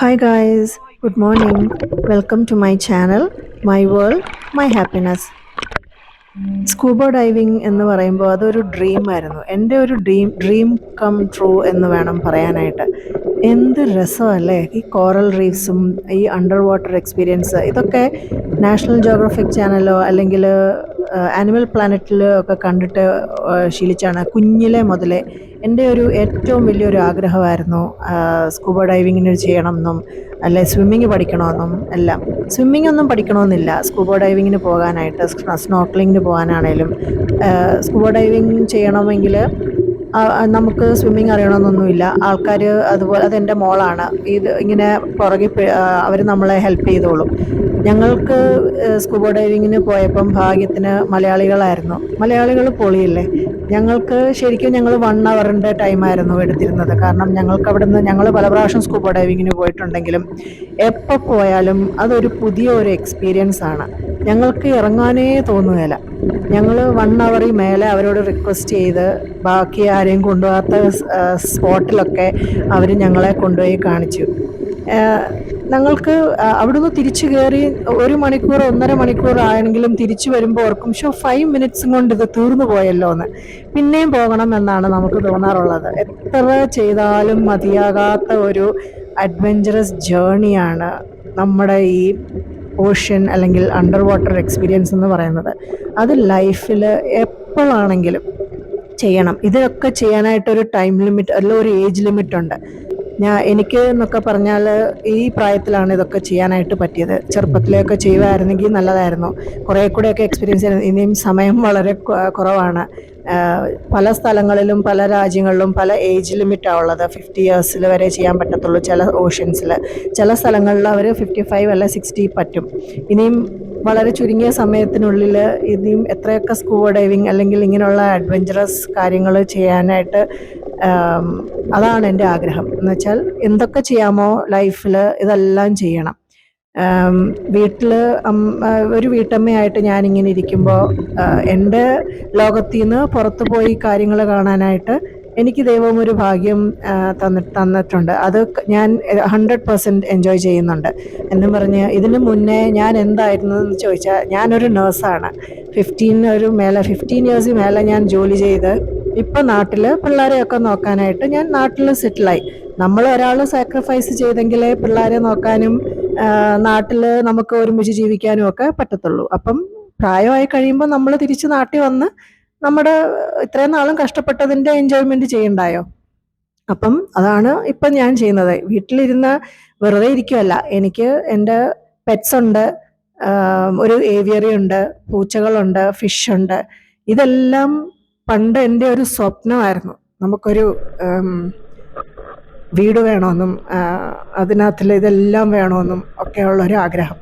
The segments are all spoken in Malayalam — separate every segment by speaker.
Speaker 1: Hi guys, good morning. Welcome to my channel, My World, My Happiness. Scuba diving എന്ന് പറയുമ്പോൾ അതൊരു ഡ്രീം ആയിരുന്നു. എൻ്റെ ഒരു ഡ്രീം കം ട്രൂ എന്ന് വേണം പറയാനായിട്ട്. എന്ത് രസമല്ലേ ഈ കോറൽ റീഫ്സും ഈ അണ്ടർ വാട്ടർ എക്സ്പീരിയൻസ്. ഇതൊക്കെ നാഷണൽ ജോഗ്രഫിക് ചാനലോ അല്ലെങ്കിൽ ആനിമൽ പ്ലാനറ്റിലോ ഒക്കെ കണ്ടിട്ട് ശീലിച്ചാണ് കുഞ്ഞിലെ മുതലേ. എൻ്റെ ഒരു ഏറ്റവും വലിയൊരു ആഗ്രഹമായിരുന്നു സ്കൂബ ഡൈവിങ്ങിന് ചെയ്യണം എന്നും അല്ലെ സ്വിമ്മിങ് പഠിക്കണമെന്നും എല്ലാം. സ്വിമ്മിംഗ് ഒന്നും പഠിക്കണമെന്നില്ല സ്കൂബ ഡൈവിങ്ങിന് പോകാനായിട്ട്. സ്നോർക്കലിങ്ങിന് പോകാനാണേലും സ്കൂബ ഡൈവിങ് ചെയ്യണമെങ്കിൽ നമുക്ക് സ്വിമ്മിങ് അറിയണമെന്നൊന്നുമില്ല. ആൾക്കാർ അതുപോലെ അതെൻ്റെ മോളാണ് ഇത് ഇങ്ങനെ പുറകെ അവർ നമ്മളെ ഹെൽപ്പ് ചെയ്തോളും. ഞങ്ങൾക്ക് സ്കൂബ ഡൈവിങ്ങിന് പോയപ്പം ഭാഗ്യത്തിന് മലയാളികളായിരുന്നു. മലയാളികൾ പൊളിയില്ലേ. ശരിക്കും ഞങ്ങൾ 1 അവറിൻ്റെ ടൈമായിരുന്നു എടുത്തിരുന്നത്. കാരണം ഞങ്ങൾ പല പ്രാവശ്യം സ്കൂബ ഡൈവിങ്ങിന് പോയിട്ടുണ്ടെങ്കിലും എപ്പോൾ പോയാലും അതൊരു പുതിയ ഒരു എക്സ്പീരിയൻസ് ആണ്. ഞങ്ങൾക്ക് ഇറങ്ങാനേ തോന്നുകയില്ല. ഞങ്ങൾ 1 അവറിൽ മേലെ അവരോട് റിക്വസ്റ്റ് ചെയ്ത് ബാക്കി ആരെയും കൊണ്ടുപോകാത്ത സ്പോട്ടിലൊക്കെ അവർ ഞങ്ങളെ കൊണ്ടുപോയി കാണിച്ചു. ഞങ്ങൾക്ക് അവിടുന്ന് തിരിച്ചു കയറി 1 മണിക്കൂർ 1.5 മണിക്കൂർ ആയെങ്കിലും തിരിച്ചു വരുമ്പോൾ ഓർക്കും 5 മിനിറ്റ്സും കൊണ്ട് ഇത് തീർന്നു പോയല്ലോ എന്ന്. പിന്നെയും പോകണം എന്നാണ് നമുക്ക് തോന്നാറുള്ളത്. എത്ര ചെയ്താലും മതിയാകാത്ത ഒരു അഡ്വഞ്ചറസ് ജേണിയാണ് നമ്മുടെ ഈ ഓഷ്യൻ അല്ലെങ്കിൽ അണ്ടർ വാട്ടർ എക്സ്പീരിയൻസ് എന്ന് പറയുന്നത്. അത് ലൈഫിൽ എപ്പോഴാണെങ്കിലും ചെയ്യണം. ഇതൊക്കെ ചെയ്യാനായിട്ടൊരു ടൈം ലിമിറ്റ് അല്ല, ഒരു ഏജ് ലിമിറ്റ് ഉണ്ട്. എനിക്ക് എന്നൊക്കെ പറഞ്ഞാൽ ഈ പ്രായത്തിലാണ് ഇതൊക്കെ ചെയ്യാനായിട്ട് പറ്റിയത്. ചെറുപ്പത്തിലൊക്കെ ചെയ്യുമായിരുന്നെങ്കിൽ നല്ലതായിരുന്നു. കുറേ കൂടെയൊക്കെ എക്സ്പീരിയൻസ് ചെയ്യുന്നത്. ഇനിയും സമയം വളരെ കുറവാണ്. പല സ്ഥലങ്ങളിലും പല രാജ്യങ്ങളിലും പല ഏജ് ലിമിറ്റാണ് ഉള്ളത്. 50 ഇയേഴ്സിൽ വരെ ചെയ്യാൻ പറ്റത്തുള്ളൂ ചില ഓഷ്യൻസിൽ. ചില സ്ഥലങ്ങളിൽ അവർ 55 അല്ല 60 പറ്റും. ഇനിയും വളരെ ചുരുങ്ങിയ സമയത്തിനുള്ളിൽ ഇനിയും എത്രയൊക്കെ സ്കൂബ ഡൈവിങ് അല്ലെങ്കിൽ ഇങ്ങനെയുള്ള അഡ്വഞ്ചറസ് കാര്യങ്ങൾ ചെയ്യാനായിട്ട് അതാണ് എൻ്റെ ആഗ്രഹം. എന്ന് വെച്ചാൽ എന്തൊക്കെ ചെയ്യാമോ ലൈഫിൽ ഇതെല്ലാം ചെയ്യണം. വീട്ടിൽ ഒരു വീട്ടമ്മയായിട്ട് ഞാനിങ്ങനെ ഇരിക്കുമ്പോൾ എൻ്റെ ലോകത്തിൽ നിന്ന് പുറത്തു പോയി കാര്യങ്ങൾ കാണാനായിട്ട് എനിക്ക് ദൈവം ഒരു ഭാഗ്യം തന്നിട്ടുണ്ട്. അത് ഞാൻ 100% എൻജോയ് ചെയ്യുന്നുണ്ട്. എന്നും പറഞ്ഞ് ഇതിന് മുന്നേ ഞാൻ എന്തായിരുന്നു എന്ന് ചോദിച്ചാൽ ഞാനൊരു നേഴ്സാണ്. 15 ഇയേഴ്സിന് മേലെ ഞാൻ ജോലി ചെയ്ത് ഇപ്പം നാട്ടിൽ പിള്ളേരെയൊക്കെ നോക്കാനായിട്ട് ഞാൻ നാട്ടിൽ സെറ്റിലായി. നമ്മൾ ഒരാൾ സാക്രിഫൈസ് ചെയ്തെങ്കിലേ പിള്ളേരെ നോക്കാനും നാട്ടിൽ നമുക്ക് ഒരുമിച്ച് ജീവിക്കാനും ഒക്കെ പറ്റത്തുള്ളൂ. അപ്പം പ്രായമായി കഴിയുമ്പോൾ നമ്മൾ തിരിച്ച് നാട്ടിൽ വന്ന് നമ്മുടെ ഇത്രയും നാളും കഷ്ടപ്പെട്ടതിൻ്റെ എൻജോയ്മെൻറ്റ് ചെയ്യണ്ടായോ. അപ്പം അതാണ് ഇപ്പം ഞാൻ ചെയ്യുന്നത്. വീട്ടിലിരുന്ന് വെറുതെ ഇരിക്കുമല്ല. എനിക്ക് എൻ്റെ പെറ്റ്സ് ഉണ്ട്, ഒരു ഏവിയറി ഉണ്ട്, പൂച്ചകളുണ്ട്, ഫിഷ് ഉണ്ട്. ഇതെല്ലാം പണ്ട് എൻ്റെ ഒരു സ്വപ്നമായിരുന്നു. നമുക്കൊരു വീട് വേണമെന്നും അതിനകത്തിൽ ഇതെല്ലാം വേണമെന്നും ഒക്കെയുള്ളൊരു ആഗ്രഹം.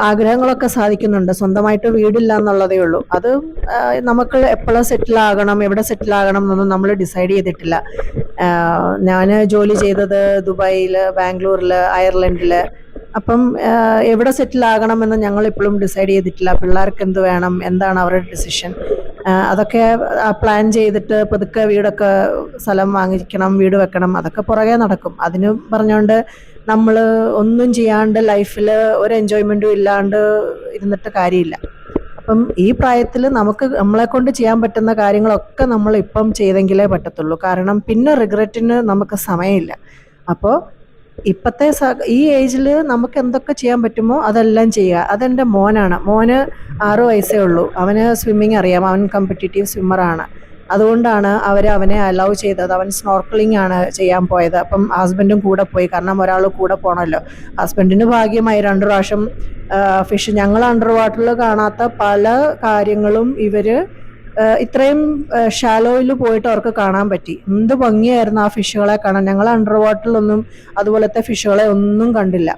Speaker 1: ആഗ്രഹങ്ങളൊക്കെ സാധിക്കുന്നുണ്ട്. സ്വന്തമായിട്ട് വീടില്ല എന്നുള്ളതേ ഉള്ളൂ. അത് നമുക്ക് എപ്പോഴും സെറ്റിലാകണം, എവിടെ സെറ്റിലാകണം എന്നൊന്നും നമ്മൾ ഡിസൈഡ് ചെയ്തിട്ടില്ല. ഞാൻ ജോലി ചെയ്തത് ദുബായിൽ, ബാംഗ്ലൂരിൽ, അയർലൻഡിൽ. അപ്പം എവിടെ സെറ്റിലാകണമെന്ന് ഞങ്ങൾ ഇപ്പോഴും ഡിസൈഡ് ചെയ്തിട്ടില്ല. പിള്ളേർക്ക് എന്ത് വേണം, എന്താണ് അവരുടെ ഡിസിഷൻ, അതൊക്കെ പ്ലാൻ ചെയ്തിട്ട് പതുക്കെ സ്ഥലം വാങ്ങിക്കണം, വീട് വെക്കണം, അതൊക്കെ പുറകെ നടക്കും. അതിന് പറഞ്ഞുകൊണ്ട് നമ്മൾ ഒന്നും ചെയ്യാണ്ട് ലൈഫിൽ ഒരു എൻജോയ്മെൻറ്റും ഇല്ലാണ്ട് ഇരുന്നിട്ട് കാര്യമില്ല. അപ്പം ഈ പ്രായത്തിൽ നമ്മളെ കൊണ്ട് ചെയ്യാൻ പറ്റുന്ന കാര്യങ്ങളൊക്കെ നമ്മൾ ഇപ്പം ചെയ്തെങ്കിലേ പറ്റത്തുള്ളൂ. കാരണം പിന്നെ റിഗ്രറ്റിന് നമുക്ക് സമയമില്ല. അപ്പോൾ ഇപ്പോഴത്തെ ഈ ഏജിൽ നമുക്ക് എന്തൊക്കെ ചെയ്യാൻ പറ്റുമോ അതെല്ലാം ചെയ്യുക. അതെൻ്റെ മോനാണ്. മോന് 6 വയസ്സേ ഉള്ളൂ. അവന് സ്വിമ്മിങ് അറിയാം. അവൻ കോമ്പറ്റീറ്റീവ് സ്വിമ്മറാണ്. അതുകൊണ്ടാണ് അവനെ അലൗ ചെയ്തത്. അവൻ സ്നോർക്കലിംഗ് ആണ് ചെയ്യാൻ പോയത്. അപ്പം ഹസ്ബൻഡും കൂടെ പോയി. കാരണം ഒരാൾ കൂടെ പോകണമല്ലോ. ഹസ്ബൻഡിന് ഭാഗ്യമായി 2 പ്രാവശ്യം ഫിഷ്, ഞങ്ങൾ അണ്ടർ വാട്ടറിൽ കാണാത്ത പല കാര്യങ്ങളും ഇവർ ഇത്രയും ഷാലോയിൽ പോയിട്ട് അവർക്ക് കാണാൻ പറ്റി. എന്ത് ഭംഗിയായിരുന്നു ആ ഫിഷുകളെ കാണാൻ. ഞങ്ങൾ അണ്ടർ വാട്ടറിലൊന്നും അതുപോലത്തെ ഫിഷുകളെ ഒന്നും കണ്ടില്ല.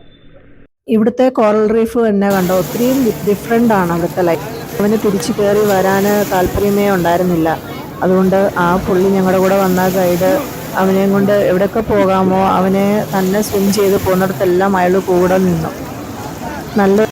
Speaker 1: ഇവിടുത്തെ കോറൽ റീഫ് തന്നെ കണ്ടോ, ഒത്തിരിയും ഡിഫറെൻ്റ് ആണ് അവിടുത്തെ ലൈഫ്. അവന് തിരിച്ചു കയറി വരാൻ താല്പര്യമേ ഉണ്ടായിരുന്നില്ല. അതുകൊണ്ട് ആ പുള്ളി ഞങ്ങളുടെ കൂടെ വന്ന ഗൈഡ് അവനെയും കൊണ്ട് എവിടെയൊക്കെ പോകാമോ അവനെ തന്നെ സ്വിം ചെയ്ത് പോകുന്നിടത്തെല്ലാം അയാൾ കൂടെ നിന്നു. നല്ല